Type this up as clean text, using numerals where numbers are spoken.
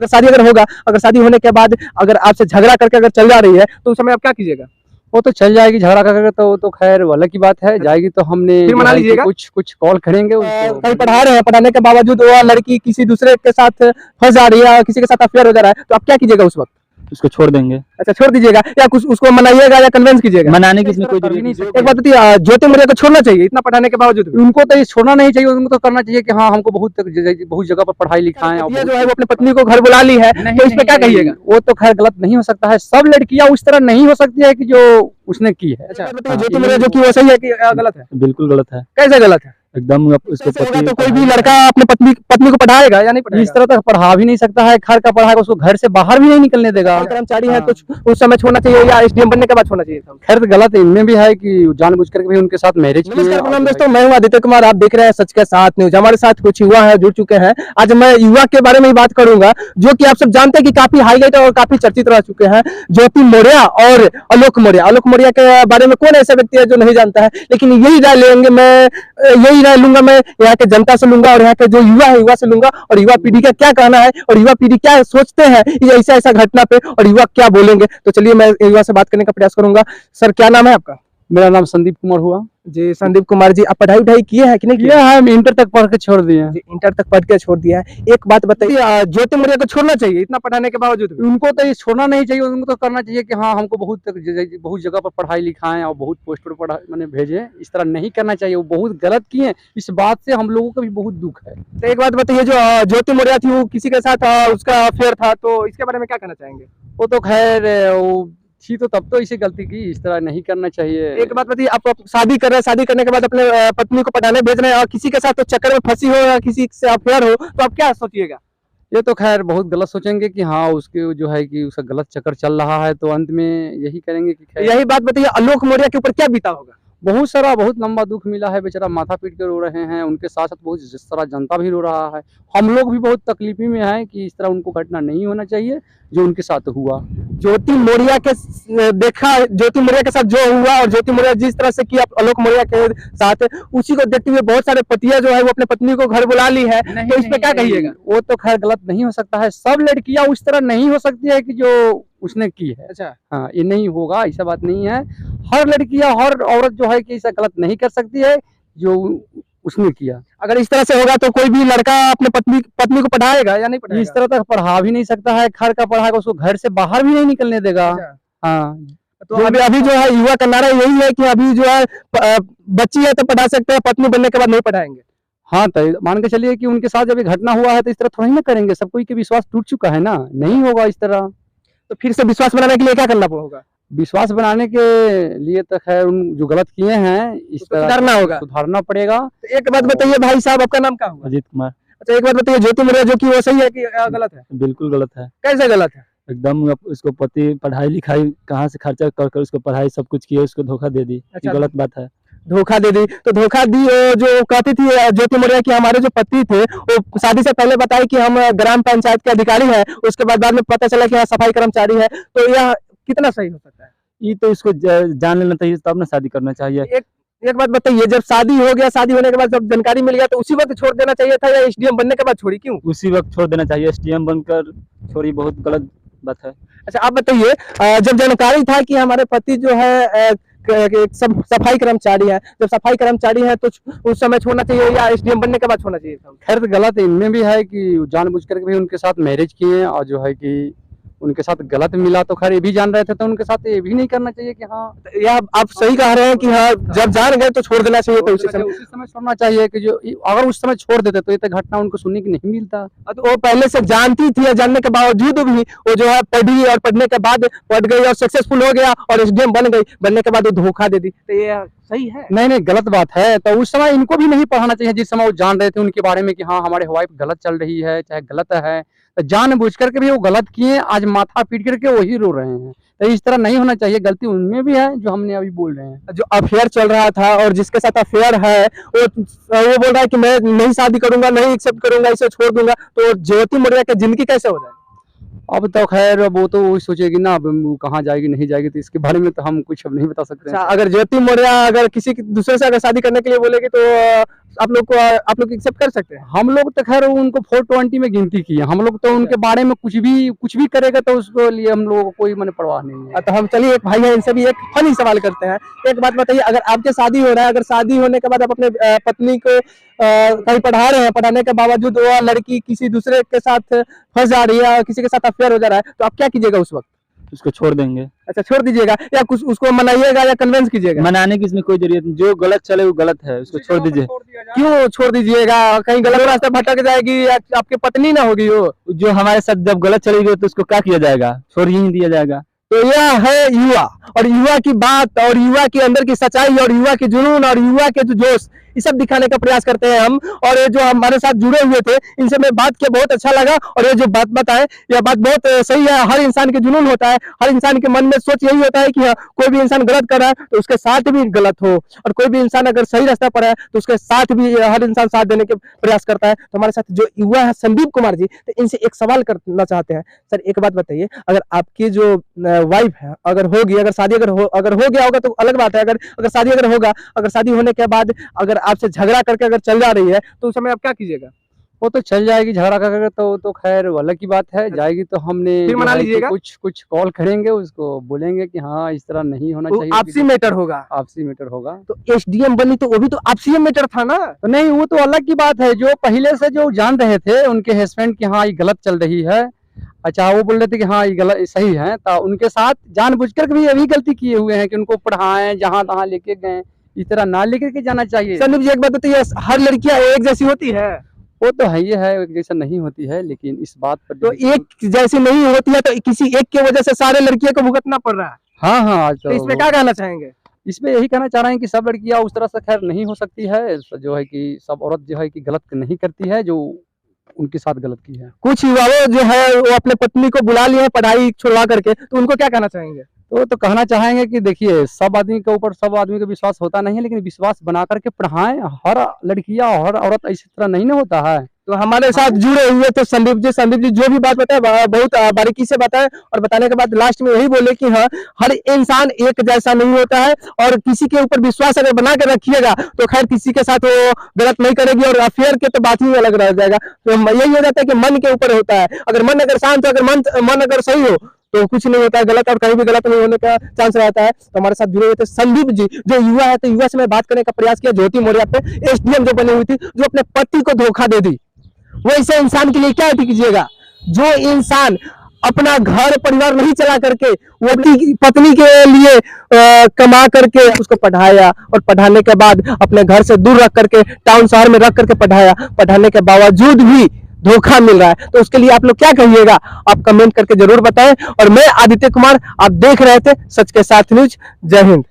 शादी अगर होगा, अगर शादी होने के बाद अगर आपसे झगड़ा करके अगर चल जा रही है तो उस समय आप क्या कीजिएगा? वो तो चल जाएगी झगड़ा करके, तो वो तो खैर वो अलग की बात है, जाएगी तो हमने फिर जो मना है कि लीजिएगा? कुछ कुछ कॉल करेंगे उसको। कहीं पढ़ा रहे हैं, पढ़ाने के बावजूद वो लड़की किसी दूसरे के साथ फंस जा रही है या किसी के साथ अफेयर हो जा रहा है, तो आप क्या कीजिएगा उस वक्त? उसको छोड़ देंगे। अच्छा, छोड़ दीजिएगा या कुछ उसको मनाइएगा या कन्विंस कीजिएगा? मनाने की इसमें कोई जरूरत नहीं। एक बात बताइए, ज्योति मौर्य को छोड़ना चाहिए इतना पढ़ाने के बावजूद भी? उनको तो ये छोड़ना नहीं चाहिए, उनको तो करना चाहिए कि हाँ हमको बहुत जगह पर पढ़ाई लिखाएं। ये जो है वो अपनी पत्नी को घर बुला ली है, तो इस पे क्या कहिएगा? वो तो खैर गलत नहीं हो सकता है, सब लड़कियां उस तरह नहीं हो सकती है कि जो उसने की है। अच्छा, बताइए ज्योति मौर्य जो की वो सही है कि गलत है? बिल्कुल गलत है, कैसे गलत है? एकदम। उसको ऐसे होगा तो कोई भी लड़का अपने पत्नी को पढ़ाएगा या नहीं पढ़ाएगा? इस तरह तक पढ़ा भी नहीं सकता है, घर का पढ़ाएगा, उसको घर से बाहर भी नहीं निकलने देगा। कर्मचारी है तो उस समय छोड़ना चाहिए या एसडीएम बनने के बाद छोड़ना चाहिए था? खैर तो गलत है, इनमें भी है कि जानबूझ करके भी उनके साथ मैरिज की है। नमस्कार प्रणाम दोस्तों, मैं हूं आदित्य कुमार, आप देख रहे हैं सच के साथ न्यूज। हमारे साथ कुछ युवा है जुड़ चुके हैं। आज मैं युवा के बारे में ही बात करूंगा जो कि आप सब जानते हैं कि काफी हाईलाइट और काफी चर्चित रह चुके हैं, ज्योति मौर्य और आलोक मौर्य। आलोक मौर्य के बारे में कौन ऐसा व्यक्ति है जो नहीं जानता है, लेकिन यही राय लेंगे, मैं यही राय लूंगा, मैं यहाँ के जनता से लूंगा और यहाँ के जो युवा है युवा से लूंगा, और युवा पीढ़ी का क्या कहना है और युवा पीढ़ी क्या सोचते हैं ऐसा ऐसा घटना पे, और युवा क्या बोलेंगे। तो चलिए मैं युवा से बात करने का प्रयास करूंगा। सर, क्या नाम है आपका? मेरा नाम संदीप कुमार हुआ जी। संदीप कुमार जी, आप पढ़ाई उठाई किए हैं कि नहीं किया है? हम इंटर तक पढ़ के छोड़ दिए हैं। इंटर तक पढ़ के छोड़ दिया है। एक बात बताइए, ज्योति मौर्य को छोड़ना चाहिए इतना पढ़ाने के बावजूद भी? उनको तो ये छोड़ना नहीं चाहिए, उनको तो करना चाहिए कि हाँ हमको बहुत जगह पर पढ़ाई लिखाएं और बहुत पोस्ट पर पढ़ा मैंने भेजे। इस तरह नहीं करना चाहिए, वो बहुत गलत किए। इस बात से हम लोगों को भी बहुत दुख है। तो एक बात बताइए, जो ज्योति मौर्य थी वो किसी के साथ उसका अफेयर था, तो इसके बारे में क्या कहना चाहेंगे? वो तो खैर वो थी तो तब तो इसे गलती की, इस तरह नहीं करना चाहिए। एक बात बताइए, आप शादी कर रहे हैं, शादी करने के बाद अपने पत्नी को पढ़ाने भेज रहे हैं और किसी के साथ तो चक्कर में फंसी हो या किसी से अफेयर हो, तो आप क्या सोचिएगा? ये तो खैर बहुत गलत सोचेंगे कि हाँ उसके जो है कि उसका गलत चक्कर चल रहा है, तो अंत में यही करेंगे कि खैर। यही बात बताइए, आलोक मौर्य के ऊपर क्या बीता होगा? बहुत लंबा दुख मिला है, बेचारा माथा पीट के रो रहे हैं, उनके साथ साथ बहुत जिस तरह जनता भी रो रहा है। हम लोग भी बहुत तकलीफी में हैं कि इस तरह उनको घटना नहीं होना चाहिए जो उनके साथ हुआ। ज्योति मौर्य के देखा, ज्योति मौर्य के साथ जो हुआ और ज्योति मौर्य जिस तरह से किया आलोक मौर्य के साथ, उसी को देखते हुए बहुत सारे पतियां जो है वो अपने पत्नी को घर बुला ली है, तो इस पे क्या कहिएगा? वो तो खैर गलत नहीं हो सकता है, सब लड़कियां उस तरह नहीं हो सकती है कि जो उसने की है। अच्छा, हाँ, ये नहीं होगा, ऐसा बात नहीं है। हर लड़कियां, हर औरत जो है कि ऐसा गलत नहीं कर सकती है जो उसने किया। अगर इस तरह से होगा तो कोई भी लड़का अपने पत्नी को पढ़ाएगा या नहीं पढ़ाएगा? इस तरह तक पढ़ा भी नहीं सकता है, घर का पढ़ाएगा, उसको घर से बाहर भी नहीं निकलने देगा। अच्छा। हाँ, तो अभी जो है युवा का नारा यही है कि अभी जो है बच्ची है तो पढ़ा सकते हैं, पत्नी बनने के बाद नहीं पढ़ाएंगे। हाँ, तो मान के चलिए कि उनके साथ जब ये घटना हुआ है तो इस तरह थोड़ा ही ना करेंगे, सब कोई के विश्वास टूट चुका है ना, नहीं होगा इस तरह। तो फिर से विश्वास बनाने के लिए क्या करना होगा? विश्वास बनाने के लिए तो खैर उन जो गलत किए हैं इस तरह सुधारना पड़ेगा। तो एक बात बताइए भाई साहब, आपका नाम क्या हुआ? अजीत कुमार। अच्छा, एक बात बताइए, ज्योति मौर्य जो की वो सही है कि गलत है? बिल्कुल गलत है। कैसे गलत है? एकदम। उसको पति पढ़ाई लिखाई कहाँ से खर्चा कर कर उसको पढ़ाई सब कुछ किया, उसको धोखा दे दी। अच्छा, गलत बात है। धोखा दे दी, तो धोखा दी जो कहती थी ज्योति मौर्य की हमारे जो पति थे वो शादी से पहले बताए कि हम ग्राम पंचायत के अधिकारी हैं, उसके बाद में पता चला कि हाँ सफाई कर्मचारी है, तो यह कितना सही हो सकता है? ये तो इसको जान लेना चाहिए, तब ना शादी करना चाहिए। एक बात बताइए, जब शादी हो गया, शादी होने के बाद जब जानकारी मिल गया तो उसी वक्त छोड़ देना चाहिए था या एसडीएम बनने के बाद छोड़ी? क्यों उसी वक्त छोड़ देना चाहिए, एसडीएम बनकर छोड़ी, बहुत गलत बात है। अच्छा, आप बताइए, जब जानकारी था कि हमारे पति जो है सब सफाई कर्मचारी है, जब सफाई कर्मचारी है तो उस समय छोड़ना चाहिए या एसडीएम बनने के बाद छोड़ना चाहिए था? खैर तो गलत है, इनमें भी है कि जानबूझ करके भी उनके साथ मैरिज किए और जो है कि उनके साथ गलत मिला, तो खैर ये भी जान रहे थे तो उनके साथ ये भी नहीं करना चाहिए कि हाँ। या आप सही कह रहे हैं कि हाँ जब जान गए तो छोड़ देना चाहिए, तो उसी समय छोड़ना चाहिए कि जो अगर उस समय छोड़ देते तो ये तो घटना उनको सुनने की नहीं मिलता। तो वो पहले से जानती थी, जानने के बावजूद भी वो जो है पढ़ी और पढ़ने के बाद पढ़ गई और सक्सेसफुल हो गया और एसडीएम बन गई, बनने के बाद वो धोखा दे दी, तो ये सही है? नहीं, गलत बात है। तो उस समय इनको भी नहीं पढ़ाना चाहिए, जिस समय वो जान रहे थे उनके बारे में कि हाँ हमारे वाइफ गलत चल रही है, चाहे गलत है, तो जानबूझ करके भी वो गलत किए, आज माथा पीट करके वही रो रहे हैं। तो इस तरह नहीं होना चाहिए, गलती उनमें भी है जो हमने अभी बोल रहे हैं। जो अफेयर चल रहा था और जिसके साथ अफेयर है वो बोल रहा है कि मैं नहीं शादी करूंगा, नहीं एक्सेप्ट करूंगा, इसे छोड़ दूंगा, तो ज्योति मौर्य की जिंदगी कैसे हो जाएगी? अब तो खैर वो तो वही सोचेगी ना, अब वो कहाँ जाएगी नहीं जाएगी, तो इसके बारे में तो हम कुछ अब नहीं बता सकते। अच्छा, अगर ज्योति मौर्य अगर किसी दूसरे से अगर शादी करने के लिए बोलेगी तो आप लोग एक्सेप्ट कर सकते हैं? हम लोग तो खैर उनको 420 में गिनती की है, हम लोग तो उनके बारे में कुछ भी करेगा तो उसको लिए हम लोगों को कोई मन परवाह नहीं है। तो हम चलिए एक भाई है, इनसे भी एक फनी सवाल करते हैं। एक बात बताइए, अगर आपके शादी हो रहा है, अगर शादी होने के बाद आप अपने पत्नी को कहीं पढ़ा रहे हैं, पढ़ाने के बावजूद वो लड़की किसी दूसरे के साथ फंस जा रही है या किसी के साथ अफेयर हो जा रहा है, तो आप क्या कीजिएगा उस वक्त? उसको छोड़ देंगे। अच्छा, छोड़ दीजिएगा या कुछ उसको मनाइएगा या कन्विंस कीजिएगा? मनाने की इसमें कोई जरूरत नहीं, जो गलत चले वो गलत है, उसको छोड़ दीजिए। क्यों छोड़ दीजिएगा? कहीं गलत रास्ते भटक जाएगी या आपकी पत्नी ना होगी वो? जो हमारे साथ जब गलत चलेगी तो उसको क्या किया जाएगा, छोड़ ही नहीं दिया जाएगा। तो यह है युवा, और युवा की बात और युवा के अंदर की सच्चाई और युवा के जुनून और युवा के जो जोश, ये सब दिखाने का प्रयास करते हैं हम। और ये जो हमारे साथ जुड़े हुए थे, इनसे मैं बात किया, बहुत अच्छा लगा। और ये जो बात बताए, यह बात बहुत सही है। हर इंसान के जुनून होता है, हर इंसान के मन में सोच यही होता है कि हाँ, कोई भी इंसान गलत कर रहा है तो उसके साथ भी गलत हो, और कोई भी इंसान अगर सही रास्ता पर है तो उसके साथ भी हर इंसान साथ देने के प्रयास करता है। तो हमारे साथ जो युवा है संदीप कुमार जी, तो इनसे एक सवाल करना चाहते हैं। सर, एक बात बताइए, अगर आपकी जो वाइफ है अगर होगी, अगर शादी अगर हो गया होगा तो अलग बात है, अगर शादी अगर होगा, अगर शादी होने के बाद अगर आपसे झगड़ा करके अगर चल जा रही है, तो उस समय आप क्या कीजिएगा? वो तो चल जाएगी झगड़ा करके, तो खैर वो अलग की बात है। जाएगी तो हमने फिर मना जो है कि लीजिएगा? कुछ कॉल करेंगे, उसको बोलेंगे कि हाँ इस तरह नहीं होना वो चाहिए, आपसी मैटर होगा। आपसी मैटर होगा। तो एसडीएम बनी तो वो भी तो आपसी मैटर था ना? तो नहीं, वो तो अलग की बात है। जो पहले से जो जान रहे थे उनके हस्बैंड की हाँ ये गलत चल रही है, अच्छा वो बोल रहे थे कि हाँ ये गलत सही है, तो उनके साथ जानबूझकर भी यही गलती किए हुए हैं कि उनको पढ़ाएं, जहाँ तहाँ लेके गए, इस तरह ना लेकर के जाना चाहिए। संदीप जी, एक बात बताइए, हर लड़कियां एक जैसी होती है? वो तो है, ये है एक जैसा नहीं होती है, लेकिन इस बात पर तो एक जैसी नहीं होती है तो किसी एक की वजह से सारे लड़कियों को भुगतना पड़ रहा है। हाँ हाँ, तो इसमें क्या कहना चाहेंगे? इसमें यही कहना चाह रहे हैं कि सब लड़कियां उस तरह से खैर नहीं हो सकती है, जो है कि सब औरत जो है कि गलत नहीं करती है जो उनके साथ गलत की है। कुछ युवाओं जो है वो अपने पत्नी को बुला लिए हैं पढ़ाई छुड़वा करके, तो उनको क्या कहना चाहेंगे? तो कहना चाहेंगे कि देखिए, सब आदमी के ऊपर सब आदमी का विश्वास होता नहीं है, लेकिन विश्वास बना करके पढ़ाएं। हर लड़कियां और औरत इसी तरह नहीं ना होता है। तो हमारे साथ जुड़े हुए थे संदीप जी जो भी बात बताए बहुत बारीकी से बताए, और बताने के बाद लास्ट में यही बोले कि हाँ, हर इंसान एक जैसा नहीं होता है, और किसी के ऊपर विश्वास अगर बना के रखिएगा तो खैर किसी के साथ वो गलत नहीं करेगी, और अफेयर के तो बात ही अलग रह जाएगा। तो यही हो जाता है कि मन के ऊपर होता है, अगर मन अगर शांत हो, अगर मन अगर सही हो तो कुछ नहीं होता है गलत, और कहीं भी गलत नहीं होने का चांस रहता है। तो हमारे साथ जुड़े हुए थे संदीप जी जो युवा है, तो युवा से मैं बात करने का प्रयास किया। ज्योति मौर्य पे एसडीएम जो बनी हुई थी, जो अपने पति को धोखा दे दी, वो ऐसे इंसान के लिए क्या कीजिएगा? जो इंसान अपना घर परिवार नहीं चला करके वो अपनी पत्नी के लिए कमा करके उसको पढ़ाया, और पढ़ाने के बाद अपने घर से दूर रख करके टाउन शहर में रख करके पढ़ाया, पढ़ाने के बावजूद भी धोखा मिल रहा है, तो उसके लिए आप लोग क्या कहिएगा? आप कमेंट करके जरूर बताएं। और मैं आदित्य कुमार, आप देख रहे थे सच के साथ न्यूज। जय हिंद।